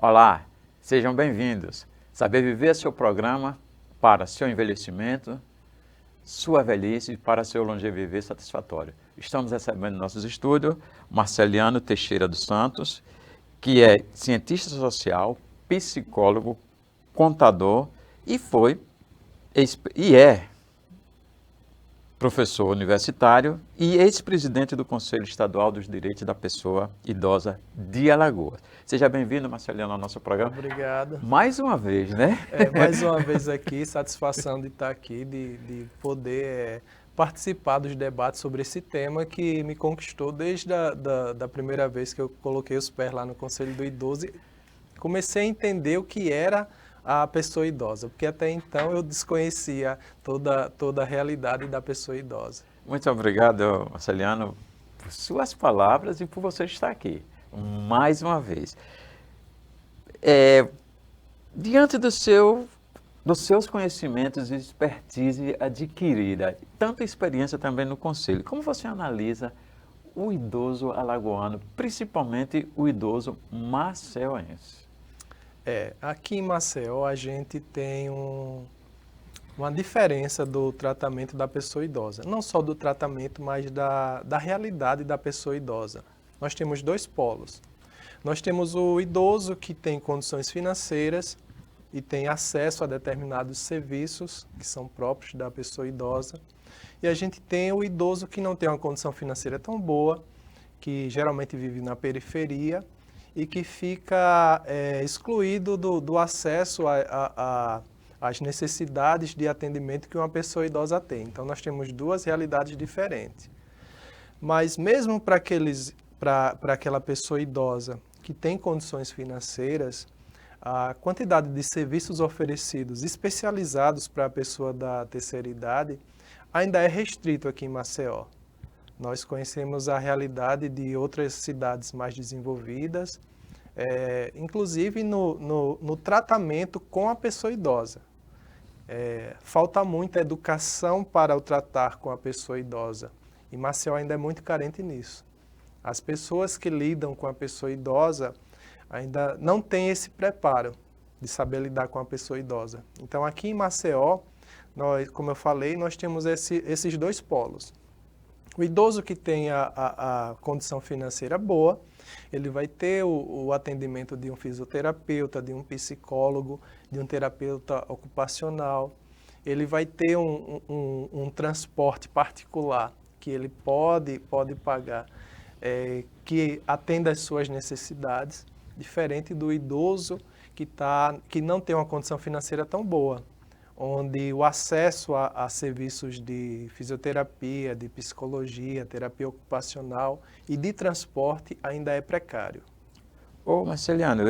Olá, sejam bem-vindos. Saber Viver é seu programa para seu envelhecimento, sua velhice e para seu longeviver satisfatório. Estamos recebendo em nossos estúdios Marceliano Teixeira dos Santos, que é cientista social, psicólogo, contador e é professor universitário e ex-presidente do Conselho Estadual dos Direitos da Pessoa Idosa de Alagoas. Seja bem-vindo, Marceliano, ao nosso programa. Obrigado. Mais uma vez, né? Mais uma vez aqui, satisfação de estar aqui, de poder participar dos debates sobre esse tema que me conquistou desde da primeira vez que eu coloquei os pés lá no Conselho do Idoso. Comecei a entender o que era a pessoa idosa, porque até então eu desconhecia toda a realidade da pessoa idosa. Muito obrigado, Marceliano, por suas palavras e por você estar aqui, mais uma vez. Diante dos seus conhecimentos e expertise adquirida, tanta experiência também no Conselho, como você analisa o idoso alagoano, principalmente o idoso maceuense? Aqui em Maceió a gente tem uma diferença do tratamento da pessoa idosa. Não só do tratamento, mas da realidade da pessoa idosa. Nós temos dois polos. Nós temos o idoso que tem condições financeiras e tem acesso a determinados serviços que são próprios da pessoa idosa. E a gente tem o idoso que não tem uma condição financeira tão boa, que geralmente vive na periferia e que fica excluído do acesso às necessidades de atendimento que uma pessoa idosa tem. Então, nós temos duas realidades diferentes. Mas mesmo para aquela pessoa idosa que tem condições financeiras, a quantidade de serviços oferecidos especializados para a pessoa da terceira idade ainda é restrito aqui em Maceió. Nós conhecemos a realidade de outras cidades mais desenvolvidas, inclusive no tratamento com a pessoa idosa. Falta muita educação para o tratar com a pessoa idosa, e Maceió ainda é muito carente nisso. As pessoas que lidam com a pessoa idosa ainda não têm esse preparo de saber lidar com a pessoa idosa. Então, aqui em Maceió, como eu falei, nós temos esses dois polos. O idoso que tem a condição financeira boa, ele vai ter o atendimento de um fisioterapeuta, de um psicólogo, de um terapeuta ocupacional. Ele vai ter um transporte particular que ele pode pagar, que atenda às suas necessidades, diferente do idoso que não tem uma condição financeira tão boa, onde o acesso a serviços de fisioterapia, de psicologia, terapia ocupacional e de transporte ainda é precário. Ô, Marceliano,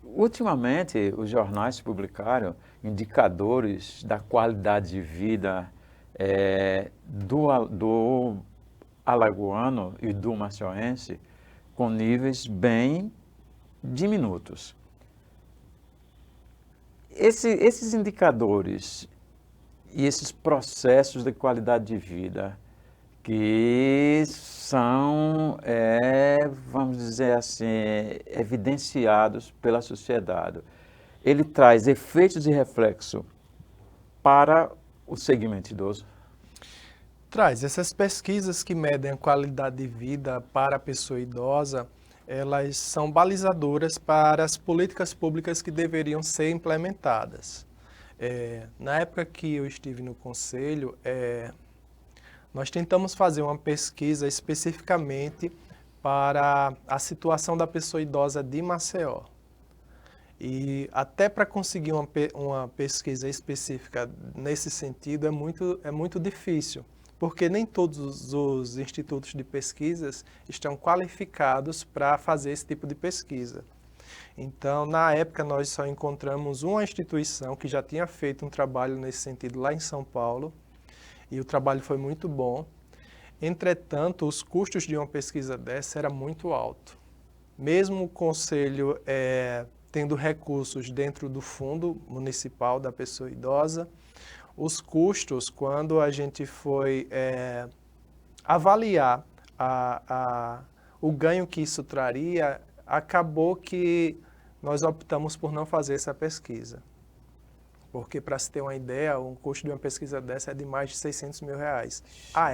ultimamente os jornais publicaram indicadores da qualidade de vida do alagoano e do maceuense com níveis bem diminutos. Esses indicadores e esses processos de qualidade de vida que são, vamos dizer assim, evidenciados pela sociedade, ele traz efeitos de reflexo para o segmento idoso? Traz. Essas pesquisas que medem a qualidade de vida para a pessoa idosa, elas são balizadoras para as políticas públicas que deveriam ser implementadas. Na época que eu estive no Conselho, nós tentamos fazer uma pesquisa especificamente para a situação da pessoa idosa de Maceió. E até para conseguir uma pesquisa específica nesse sentido é muito difícil, porque nem todos os institutos de pesquisas estão qualificados para fazer esse tipo de pesquisa. Então, na época, nós só encontramos uma instituição que já tinha feito um trabalho nesse sentido lá em São Paulo, e o trabalho foi muito bom. Entretanto, os custos de uma pesquisa dessa eram muito altos. Mesmo o Conselho tendo recursos dentro do Fundo Municipal da Pessoa Idosa, os custos, quando a gente foi avaliar o ganho que isso traria, acabou que nós optamos por não fazer essa pesquisa. Porque, para se ter uma ideia, o custo de uma pesquisa dessa é de mais de R$600 mil. A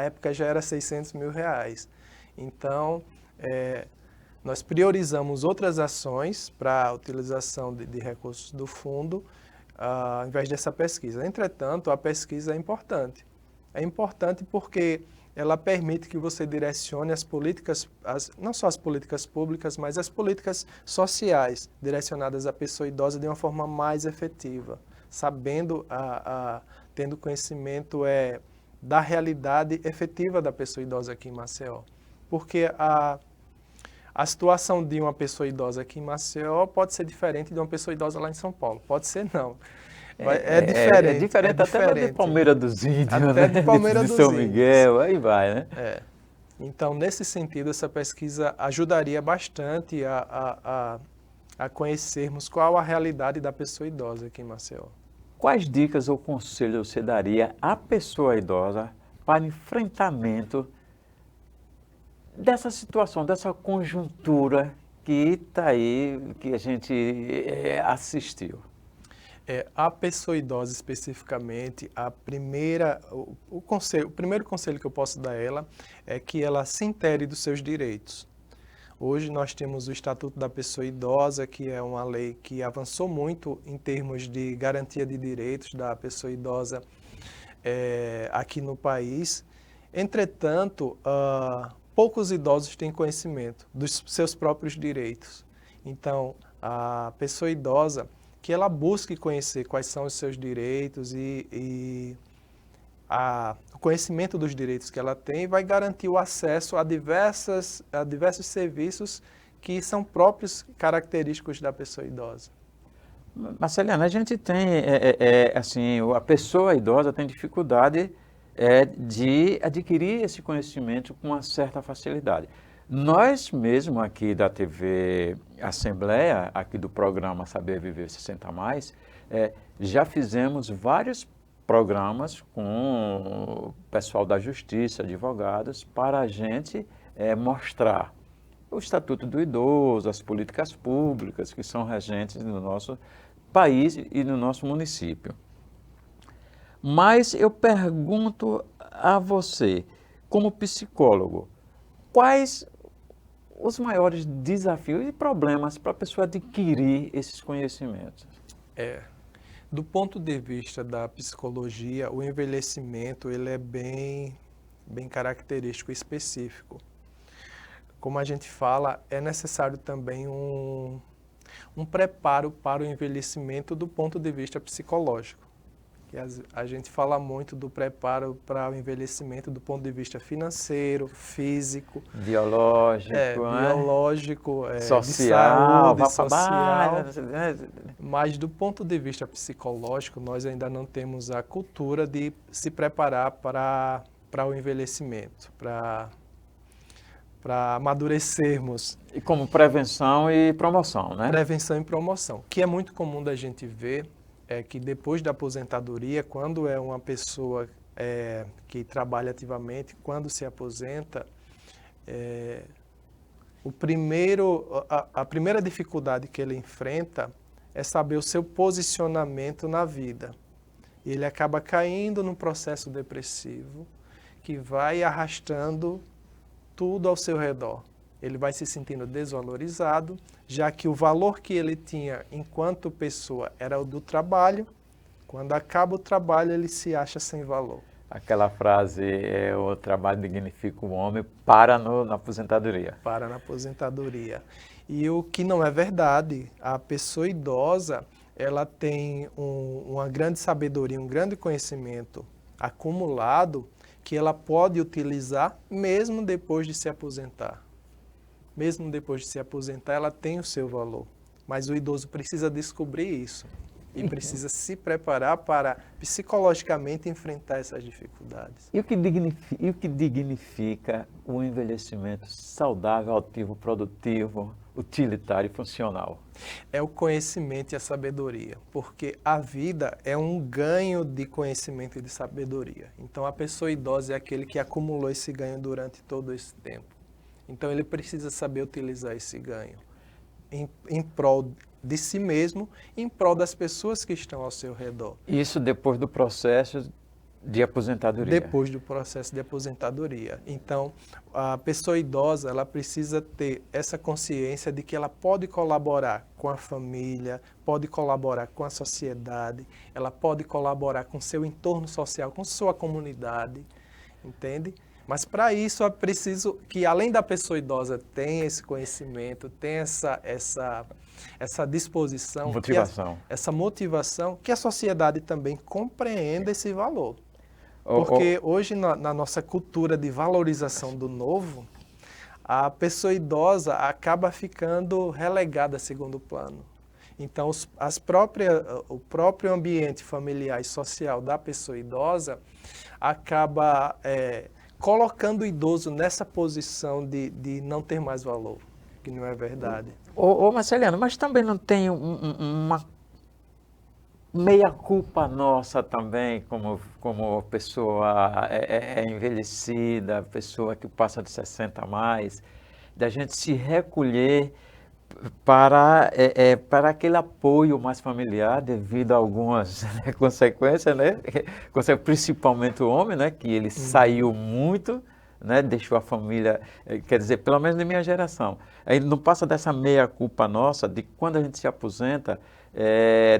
época já era R$600 mil. Então, nós priorizamos outras ações para a utilização de recursos do fundo, ao invés dessa pesquisa. Entretanto, a pesquisa é importante. É importante porque ela permite que você direcione as políticas, não só as políticas públicas, mas as políticas sociais direcionadas à pessoa idosa de uma forma mais efetiva, sabendo, tendo conhecimento da realidade efetiva da pessoa idosa aqui em Maceió. Porque a situação de uma pessoa idosa aqui em Maceió pode ser diferente de uma pessoa idosa lá em São Paulo. Pode ser não. É diferente. É diferente até de Palmeira dos Índios, até de Palmeira de dos São Índios. Miguel, aí vai, né? Então, nesse sentido, essa pesquisa ajudaria bastante a conhecermos qual a realidade da pessoa idosa aqui em Maceió. Quais dicas ou conselhos você daria à pessoa idosa para enfrentamento dessa situação, dessa conjuntura que está aí, que a gente assistiu? A pessoa idosa especificamente, o primeiro conselho que eu posso dar a ela é que ela se intere dos seus direitos. Hoje nós temos o Estatuto da Pessoa Idosa, que é uma lei que avançou muito em termos de garantia de direitos da pessoa idosa aqui no país. Entretanto, poucos idosos têm conhecimento dos seus próprios direitos. Então, a pessoa idosa, que ela busque conhecer quais são os seus direitos e o conhecimento dos direitos que ela tem vai garantir o acesso a diversos serviços que são próprios característicos da pessoa idosa. Marceliana, a gente tem, assim, a pessoa idosa tem dificuldade de adquirir esse conhecimento com uma certa facilidade. Nós mesmo aqui da TV Assembleia, aqui do programa Saber Viver 60 Mais, já fizemos vários programas com o pessoal da Justiça, advogados, para a gente mostrar o Estatuto do Idoso, as políticas públicas que são regentes no nosso país e no nosso município. Mas eu pergunto a você, como psicólogo, quais os maiores desafios e problemas para a pessoa adquirir esses conhecimentos? Do ponto de vista da psicologia, o envelhecimento ele é bem característico e específico. Como a gente fala, é necessário também um preparo para o envelhecimento do ponto de vista psicológico. A gente fala muito do preparo para o envelhecimento do ponto de vista financeiro, físico, biológico, social, de saúde, social. Mas do ponto de vista psicológico, nós ainda não temos a cultura de se preparar para o envelhecimento, para amadurecermos. E como prevenção e promoção, né? Prevenção e promoção, que é muito comum da gente ver. É que depois da aposentadoria, quando é uma pessoa que trabalha ativamente, quando se aposenta, a primeira dificuldade que ele enfrenta é saber o seu posicionamento na vida. Ele acaba caindo num processo depressivo que vai arrastando tudo ao seu redor. Ele vai se sentindo desvalorizado, já que o valor que ele tinha enquanto pessoa era o do trabalho. Quando acaba o trabalho, ele se acha sem valor. Aquela frase, o trabalho dignifica o homem, na aposentadoria. Para na aposentadoria. E o que não é verdade, a pessoa idosa, ela tem uma grande sabedoria, um grande conhecimento acumulado que ela pode utilizar mesmo depois de se aposentar. Mesmo depois de se aposentar, ela tem o seu valor. Mas o idoso precisa descobrir isso e precisa se preparar para psicologicamente enfrentar essas dificuldades. E o que dignifica o envelhecimento saudável, ativo, produtivo, utilitário e funcional? É o conhecimento e a sabedoria, porque a vida é um ganho de conhecimento e de sabedoria. Então, a pessoa idosa é aquele que acumulou esse ganho durante todo esse tempo. Então, ele precisa saber utilizar esse ganho. em prol de si mesmo, em prol das pessoas que estão ao seu redor. Isso depois do processo de aposentadoria. Depois do processo de aposentadoria. Então, a pessoa idosa, ela precisa ter essa consciência de que ela pode colaborar com a família, pode colaborar com a sociedade, ela pode colaborar com seu entorno social, com sua comunidade, entende? Mas para isso é preciso que, além da pessoa idosa, tenha esse conhecimento, tenha essa disposição, Motivação. essa motivação, que a sociedade também compreenda esse valor. Porque hoje, na nossa cultura de valorização do novo, a pessoa idosa acaba ficando relegada a segundo plano. Então, o próprio ambiente familiar e social da pessoa idosa acaba colocando o idoso nessa posição de não ter mais valor, que não é verdade. Marceliano, mas também não tem uma meia-culpa nossa também, como pessoa envelhecida, pessoa que passa de 60 a mais, da gente se recolher para aquele apoio mais familiar devido a algumas consequências, né? Principalmente o homem, né? Que ele saiu muito, né? Deixou a família, quer dizer, pelo menos na minha geração. Aí não passa dessa meia-culpa nossa de quando a gente se aposenta,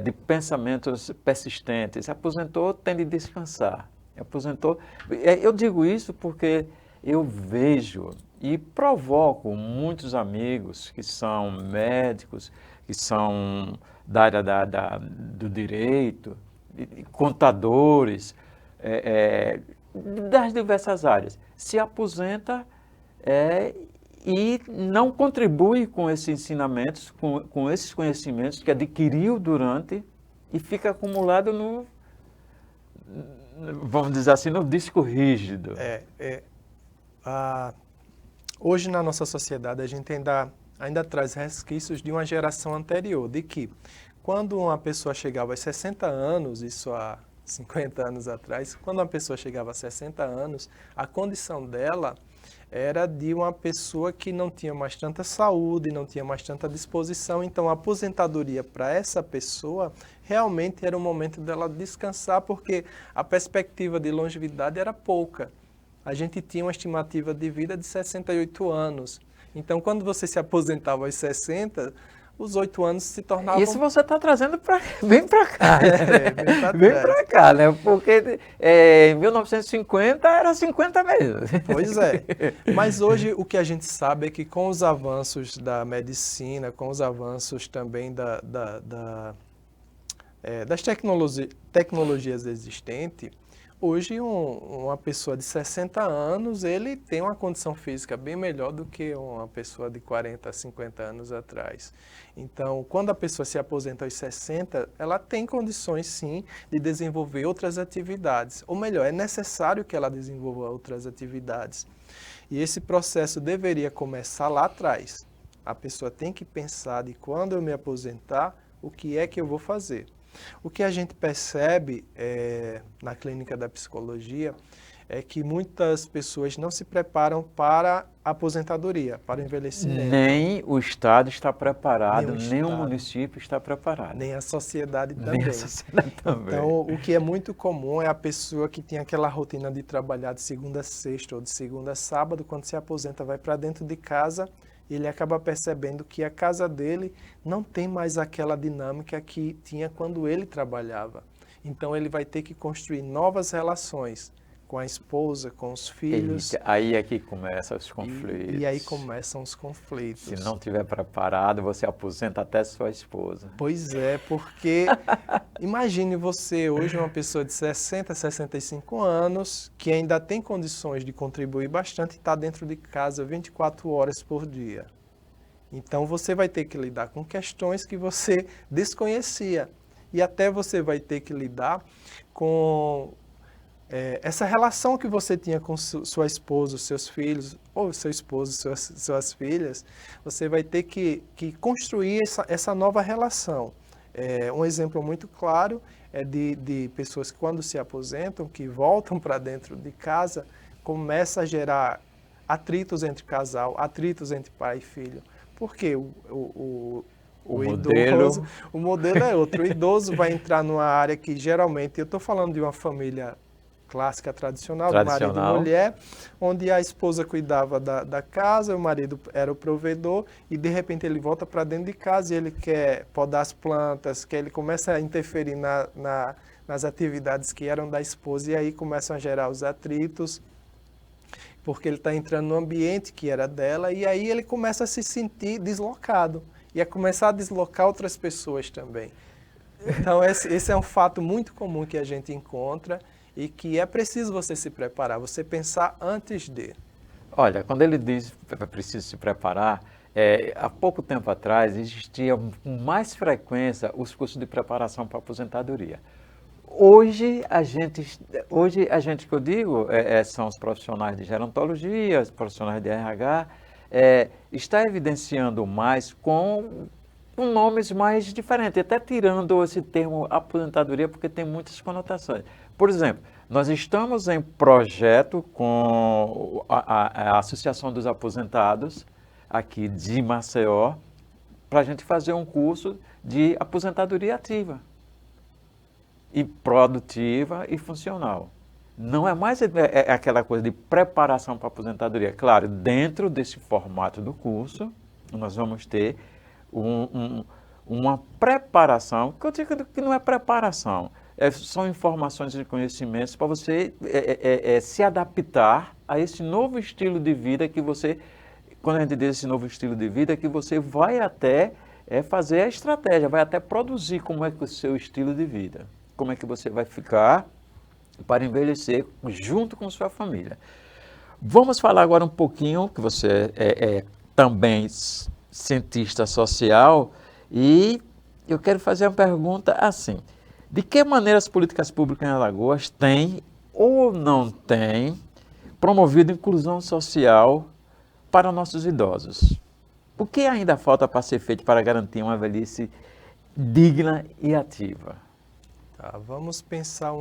de pensamentos persistentes. Se aposentou, tem de descansar. Aposentou. Eu digo isso porque eu vejo e provoco muitos amigos que são médicos, que são da área do direito, contadores, das diversas áreas. Se aposenta e não contribui com esses ensinamentos, com esses conhecimentos que adquiriu durante e fica acumulado no, vamos dizer assim, no disco rígido. Hoje na nossa sociedade a gente ainda traz resquícios de uma geração anterior, de que quando uma pessoa chegava aos 60 anos, isso há 50 anos atrás, quando uma pessoa chegava a 60 anos, a condição dela era de uma pessoa que não tinha mais tanta saúde, não tinha mais tanta disposição, então a aposentadoria para essa pessoa realmente era o momento dela descansar, porque a perspectiva de longevidade era pouca. A gente tinha uma estimativa de vida de 68 anos. Então, quando você se aposentava aos 60, os 8 anos se tornavam... Isso você está trazendo bem para cá. Bem para cá, né? Porque em 1950 era 50 mesmo. Pois é. Mas hoje o que a gente sabe é que com os avanços da medicina, com os avanços também das tecnologias existentes, hoje uma pessoa de 60 anos, ele tem uma condição física bem melhor do que uma pessoa de 40, 50 anos atrás. Então, quando a pessoa se aposenta aos 60, ela tem condições sim de desenvolver outras atividades. Ou melhor, é necessário que ela desenvolva outras atividades. E esse processo deveria começar lá atrás. A pessoa tem que pensar de quando eu me aposentar, o que é que eu vou fazer. O que a gente percebe na clínica da psicologia é que muitas pessoas não se preparam para a aposentadoria, para o envelhecimento. Nem o Estado está preparado, nem o Estado, município está preparado. nem a sociedade também. Nem a sociedade também. Então, o que é muito comum é a pessoa que tem aquela rotina de trabalhar de segunda a sexta ou de segunda a sábado, quando se aposenta, vai para dentro de casa, ele acaba percebendo que a casa dele não tem mais aquela dinâmica que tinha quando ele trabalhava. Então, ele vai ter que construir novas relações com a esposa, com os filhos. Aí é que começam os conflitos. E aí começam os conflitos. Se não estiver preparado, você aposenta até sua esposa. Pois é, porque imagine você hoje, uma pessoa de 60, 65 anos, que ainda tem condições de contribuir bastante e está dentro de casa 24 horas por dia. Então você vai ter que lidar com questões que você desconhecia. E até você vai ter que lidar com essa relação que você tinha com sua esposa, seus filhos, ou seu esposo, suas filhas, você vai ter que construir essa nova relação. Um exemplo muito claro é de pessoas que quando se aposentam, que voltam para dentro de casa, começa a gerar atritos entre casal, atritos entre pai e filho, Porque O idoso, modelo. o modelo é outro. O idoso vai entrar numa área que geralmente, eu estou falando de uma família clássica, tradicional, de marido e Tradicional. mulher, onde a esposa cuidava da casa, o marido era o provedor, e de repente ele volta para dentro de casa e ele quer podar as plantas, que ele começa a interferir nas atividades que eram da esposa, e aí começam a gerar os atritos, porque ele está entrando no ambiente que era dela, e aí ele começa a se sentir deslocado, e a começar a deslocar outras pessoas também. Então, esse é um fato muito comum que a gente encontra e que é preciso você se preparar, você pensar antes de. Olha, quando ele diz que é preciso se preparar, há pouco tempo atrás existia com mais frequência os cursos de preparação para a aposentadoria. Hoje a gente que eu digo são os profissionais de gerontologia, os profissionais de RH, está evidenciando mais com nomes mais diferentes, até tirando esse termo aposentadoria, porque tem muitas conotações. Por exemplo, nós estamos em projeto com a Associação dos Aposentados, aqui de Maceió, para a gente fazer um curso de aposentadoria ativa, e produtiva e funcional. Não é mais aquela coisa de preparação para a aposentadoria. Claro, dentro desse formato do curso, nós vamos ter uma preparação, que eu digo que não é preparação, são informações e conhecimentos para você se adaptar a esse novo estilo de vida que você, quando a gente diz esse novo estilo de vida, que você vai até fazer a estratégia, vai até produzir como é que o seu estilo de vida, como é que você vai ficar para envelhecer junto com sua família. Vamos falar agora um pouquinho, que você é também cientista social, e eu quero fazer uma pergunta assim: de que maneira as políticas públicas em Alagoas têm ou não têm promovido inclusão social para nossos idosos? O que ainda falta para ser feito para garantir uma velhice digna e ativa? Tá, vamos pensar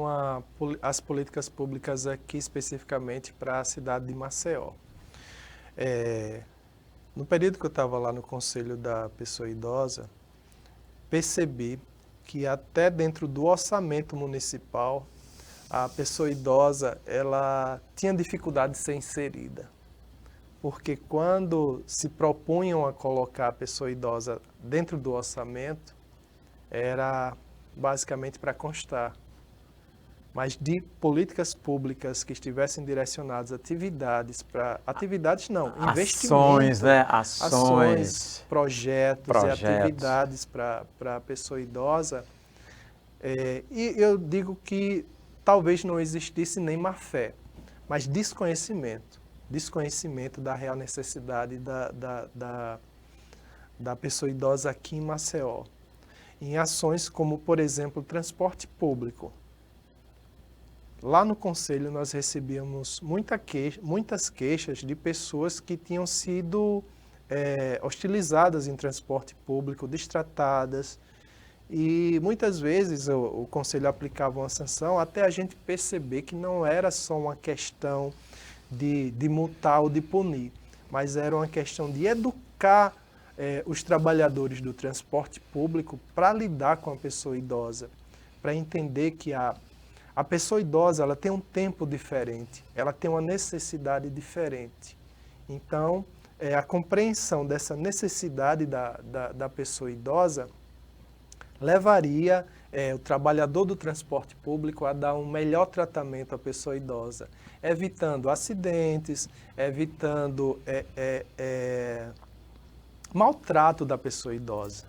as políticas públicas aqui especificamente para a cidade de Maceió. No período que eu estava lá no Conselho da Pessoa Idosa, percebi que até dentro do orçamento municipal, a pessoa idosa ela tinha dificuldade de ser inserida. Porque quando se propunham a colocar a pessoa idosa dentro do orçamento, era basicamente para constar. Mas de políticas públicas que estivessem direcionadas a atividades para... Atividades não, investimento. Ações, né? Ações, projetos e atividades para a pessoa idosa. E eu digo que talvez não existisse nem má fé, mas desconhecimento. Desconhecimento da real necessidade da pessoa idosa aqui em Maceió. Em ações como, por exemplo, transporte público. Lá no Conselho nós recebíamos muitas queixas de pessoas que tinham sido hostilizadas em transporte público, destratadas, e muitas vezes o Conselho aplicava uma sanção até a gente perceber que não era só uma questão de multar ou de punir, mas era uma questão de educar os trabalhadores do transporte público para lidar com a pessoa idosa, para entender que a pessoa idosa ela tem um tempo diferente, ela tem uma necessidade diferente. Então, a compreensão dessa necessidade da pessoa idosa levaria o trabalhador do transporte público a dar um melhor tratamento à pessoa idosa, evitando acidentes, evitando maltrato da pessoa idosa.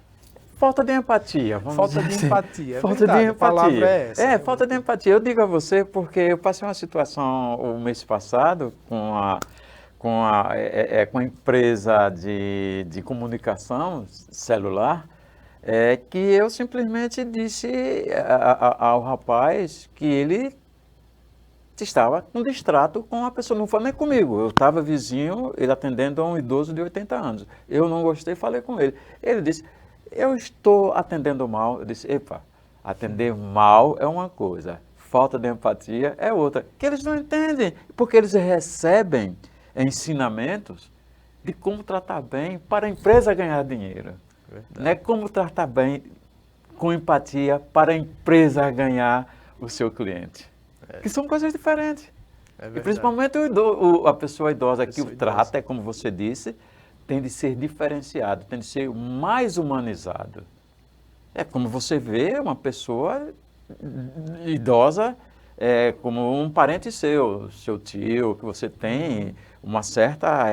Falta de empatia, vamos dizer assim. Falta de empatia, é falta verdade, de empatia. A palavra é essa. Falta de empatia. Eu digo a você porque eu passei uma situação o mês passado com a empresa de comunicação celular, que eu simplesmente disse ao rapaz que ele estava com distrato com a pessoa, não foi nem comigo, eu estava vizinho, ele atendendo a um idoso de 80 anos. Eu não gostei, falei com ele. Ele disse: eu estou atendendo mal. Eu disse: epa, atender mal é uma coisa, falta de empatia é outra. Que eles não entendem, porque eles recebem ensinamentos de como tratar bem para a empresa ganhar dinheiro. Verdade. Não é como tratar bem com empatia para a empresa ganhar o seu cliente. Que são coisas diferentes. É E verdade. principalmente a pessoa idosa que o Pessoa trata, idosa. como você disse, tem de ser diferenciado, tem de ser mais humanizado. É como você vê uma pessoa idosa como um parente seu tio, que você tem uma certa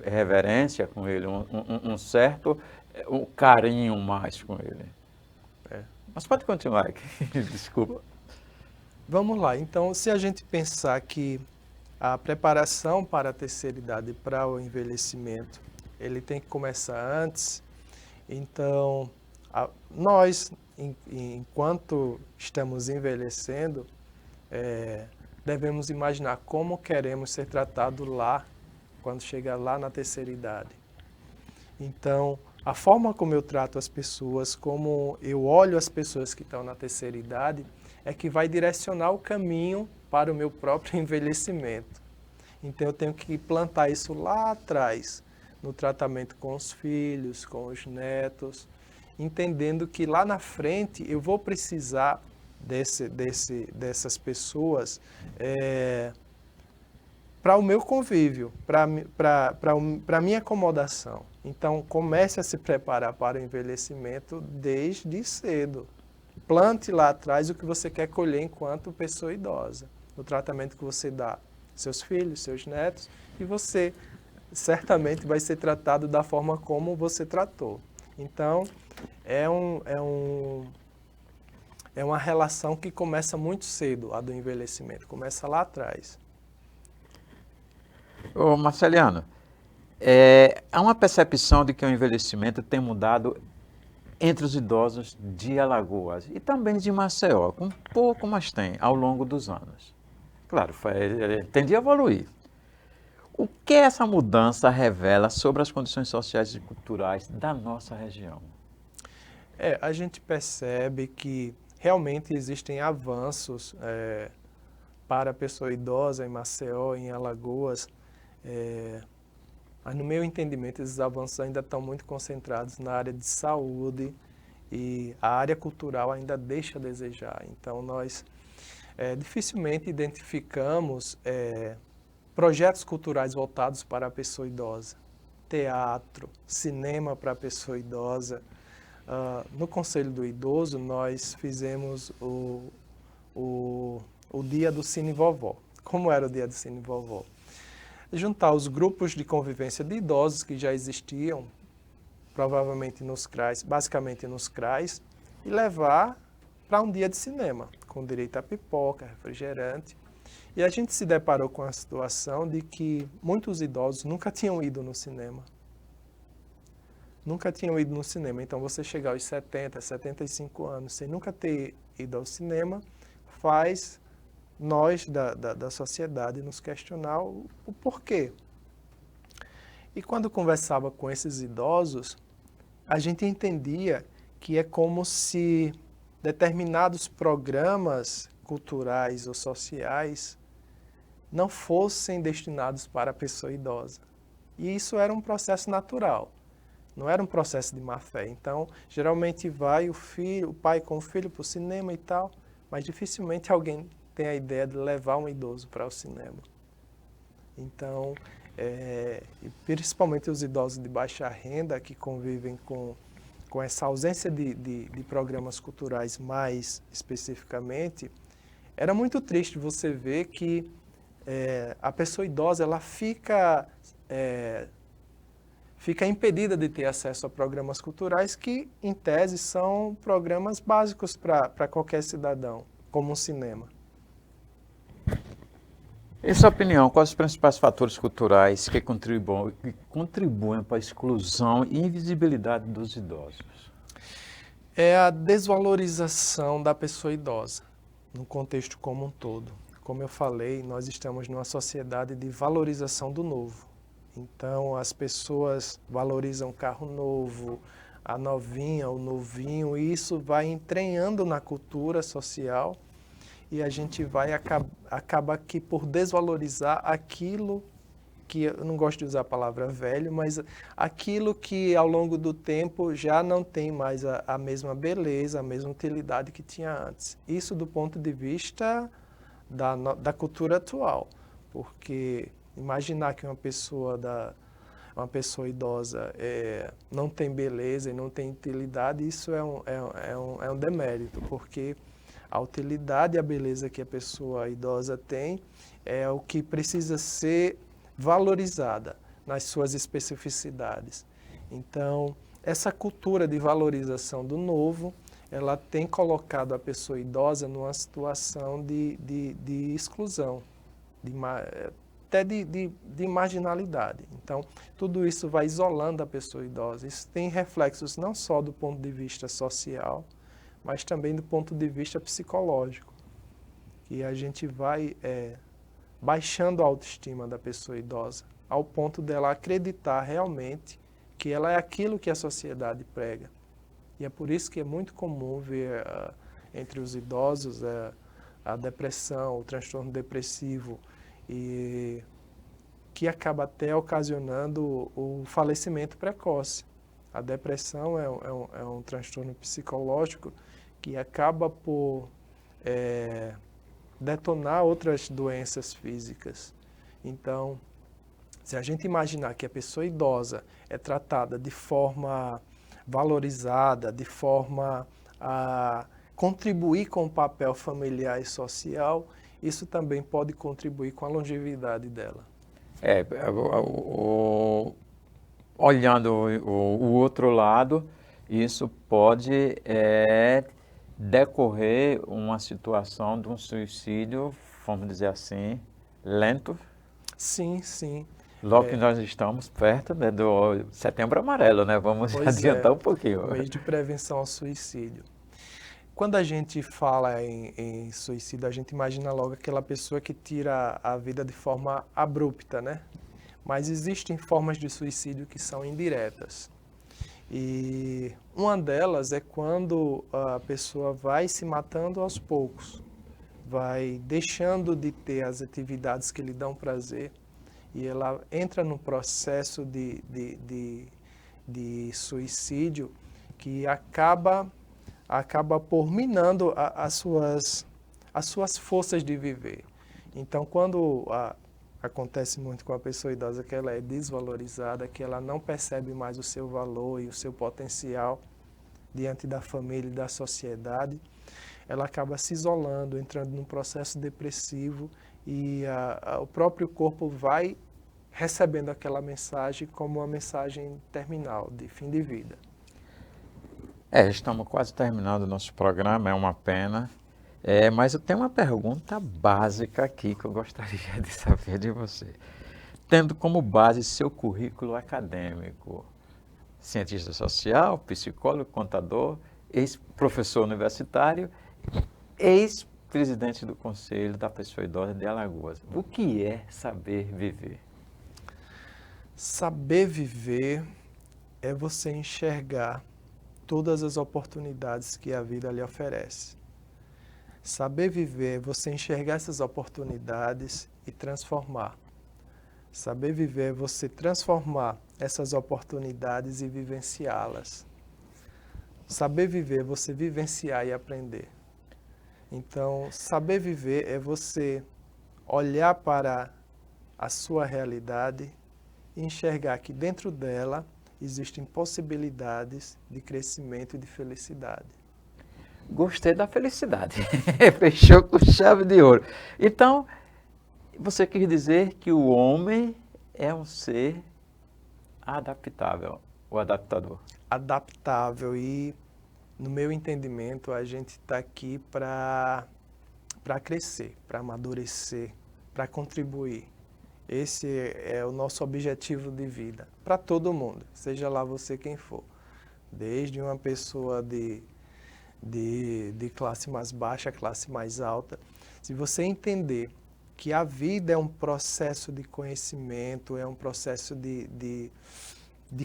reverência com ele, um certo carinho mais com ele. É. Mas pode continuar aqui, desculpa. Vamos lá, então, se a gente pensar que a preparação para a terceira idade, para o envelhecimento, ele tem que começar antes, então, nós, enquanto estamos envelhecendo, devemos imaginar como queremos ser tratados lá, quando chegar lá na terceira idade. Então, a forma como eu trato as pessoas, como eu olho as pessoas que estão na terceira idade, é que vai direcionar o caminho para o meu próprio envelhecimento. Então, eu tenho que plantar isso lá atrás, no tratamento com os filhos, com os netos, entendendo que lá na frente eu vou precisar dessas pessoas para o meu convívio, para a minha acomodação. Então, comece a se preparar para o envelhecimento desde cedo. Plante lá atrás o que você quer colher enquanto pessoa idosa, no tratamento que você dá seus filhos, seus netos, e você certamente vai ser tratado da forma como você tratou. Então, é uma relação que começa muito cedo, a do envelhecimento, começa lá atrás. Ô Marceliano, há uma percepção de que o envelhecimento tem mudado entre os idosos de Alagoas e também de Maceió, um pouco mais tem ao longo dos anos. Claro, tende a evoluir. O que essa mudança revela sobre as condições sociais e culturais da nossa região? A gente percebe que realmente existem avanços para a pessoa idosa em Maceió, em Alagoas, mas no meu entendimento esses avanços ainda estão muito concentrados na área de saúde e a área cultural ainda deixa a desejar. Então nós dificilmente identificamos projetos culturais voltados para a pessoa idosa, teatro, cinema para a pessoa idosa. No Conselho do Idoso nós fizemos o Dia do Cine Vovó. Como era o Dia do Cine Vovó? Juntar os grupos de convivência de idosos que já existiam, provavelmente nos CRAs, basicamente nos CRAs, e levar para um dia de cinema, com direito a pipoca, refrigerante. E a gente se deparou com a situação de que muitos idosos nunca tinham ido no cinema. Nunca tinham ido no cinema. Então, você chegar aos 70, 75 anos sem nunca ter ido ao cinema, faz nós da sociedade nos questionar o porquê. E quando conversava com esses idosos, a gente entendia que é como se determinados programas culturais ou sociais não fossem destinados para a pessoa idosa. E isso era um processo natural, não era um processo de má fé. Então, geralmente vai o pai com o filho para o cinema e tal, mas dificilmente alguém tem a ideia de levar um idoso para o cinema. Então, principalmente os idosos de baixa renda que convivem com essa ausência de programas culturais mais especificamente, era muito triste você ver que a pessoa idosa ela fica impedida de ter acesso a programas culturais que, em tese, são programas básicos para qualquer cidadão, como um cinema. Em sua opinião, quais os principais fatores culturais que contribuem para a exclusão e invisibilidade dos idosos? É a desvalorização da pessoa idosa, no contexto como um todo. Como eu falei, nós estamos numa sociedade de valorização do novo. Então, as pessoas valorizam carro novo, a novinha, o novinho, e isso vai entranhando na cultura social e a gente vai acaba aqui por desvalorizar aquilo que eu não gosto de usar a palavra velho, mas aquilo que ao longo do tempo já não tem mais a mesma beleza, a mesma utilidade que tinha antes. Isso do ponto de vista da cultura atual, porque imaginar que uma pessoa idosa não tem beleza e não tem utilidade, isso é um demérito, porque a utilidade e a beleza que a pessoa idosa tem é o que precisa ser valorizada nas suas especificidades. Então, essa cultura de valorização do novo, ela tem colocado a pessoa idosa numa situação de exclusão, até de marginalidade. Então, tudo isso vai isolando a pessoa idosa. Isso tem reflexos não só do ponto de vista social, mas também do ponto de vista psicológico. E a gente vai baixando a autoestima da pessoa idosa, ao ponto dela acreditar realmente que ela é aquilo que a sociedade prega. E é por isso que é muito comum ver entre os idosos a depressão, o transtorno depressivo, e que acaba até ocasionando o falecimento precoce. A depressão é um transtorno psicológico que acaba por detonar outras doenças físicas. Então, se a gente imaginar que a pessoa idosa é tratada de forma valorizada, de forma a contribuir com o papel familiar e social, isso também pode contribuir com a longevidade dela. Olhando o outro lado, isso pode decorrer uma situação de um suicídio, vamos dizer assim, lento. Sim, sim. Logo que nós estamos perto, né, do Setembro Amarelo, né? Vamos adiantar um pouquinho. O mês de prevenção ao suicídio. Quando a gente fala em suicídio, a gente imagina logo aquela pessoa que tira a vida de forma abrupta, né? Mas existem formas de suicídio que são indiretas. E uma delas é quando a pessoa vai se matando aos poucos, vai deixando de ter as atividades que lhe dão prazer, e ela entra num processo de suicídio que acaba por minando as suas forças de viver. Então, quando acontece muito com a pessoa idosa que ela é desvalorizada, que ela não percebe mais o seu valor e o seu potencial diante da família e da sociedade, ela acaba se isolando, entrando num processo depressivo, e o próprio corpo vai recebendo aquela mensagem como uma mensagem terminal, de fim de vida. Estamos quase terminando o nosso programa, é uma pena. Mas eu tenho uma pergunta básica aqui que eu gostaria de saber de você. Tendo como base seu currículo acadêmico, cientista social, psicólogo, contador, ex-professor universitário, ex-presidente do Conselho da Pessoa Idosa de Alagoas. O que é saber viver? Saber viver é você enxergar todas as oportunidades que a vida lhe oferece. Saber viver é você enxergar essas oportunidades e transformar. Saber viver é você transformar essas oportunidades e vivenciá-las. Saber viver é você vivenciar e aprender. Então, saber viver é você olhar para a sua realidade e enxergar que dentro dela existem possibilidades de crescimento e de felicidade. Gostei da felicidade. Fechou com chave de ouro. Então, você quis dizer que o homem é um ser adaptável, o adaptador. Adaptável, e, no meu entendimento, a gente está aqui para crescer, para amadurecer, para contribuir. Esse é o nosso objetivo de vida, para todo mundo, seja lá você quem for. Desde uma pessoa de classe mais baixa, classe mais alta. Se você entender que a vida é um processo de conhecimento, é um processo de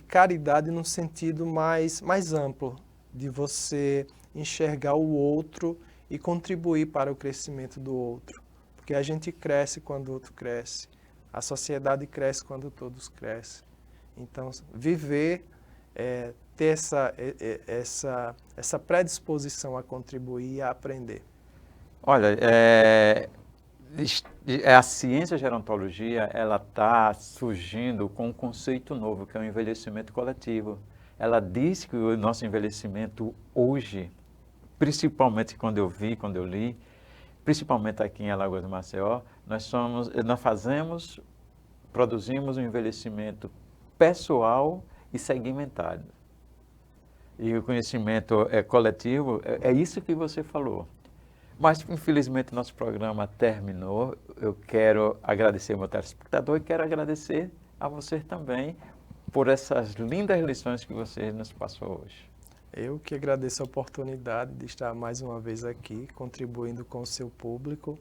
caridade num sentido mais amplo, de você enxergar o outro e contribuir para o crescimento do outro. Porque a gente cresce quando o outro cresce. A sociedade cresce quando todos crescem. Então, viver, ter essa predisposição a contribuir e a aprender. Olha, a ciência gerontologia, ela está surgindo com um conceito novo, que é o envelhecimento coletivo. Ela diz que o nosso envelhecimento hoje, principalmente quando eu li, principalmente aqui em Alagoas do Maceió, produzimos um envelhecimento pessoal e segmentado. E o conhecimento coletivo, é isso que você falou. Mas, infelizmente, nosso programa terminou. Eu quero agradecer ao meu telespectador e quero agradecer a você também por essas lindas lições que você nos passou hoje. Eu que agradeço a oportunidade de estar mais uma vez aqui, contribuindo com o seu público.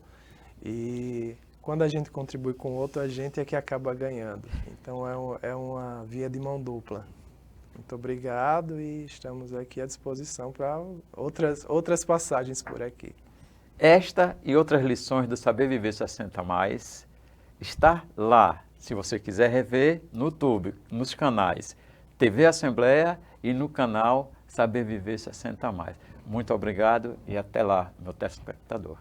E quando a gente contribui com o outro, a gente é que acaba ganhando. Então, é uma via de mão dupla. Muito obrigado e estamos aqui à disposição para outras passagens por aqui. Esta e outras lições do Saber Viver 60+, está lá, se você quiser rever, no YouTube, nos canais TV Assembleia e no canal Saber Viver 60+. Muito obrigado e até lá, meu telespectador.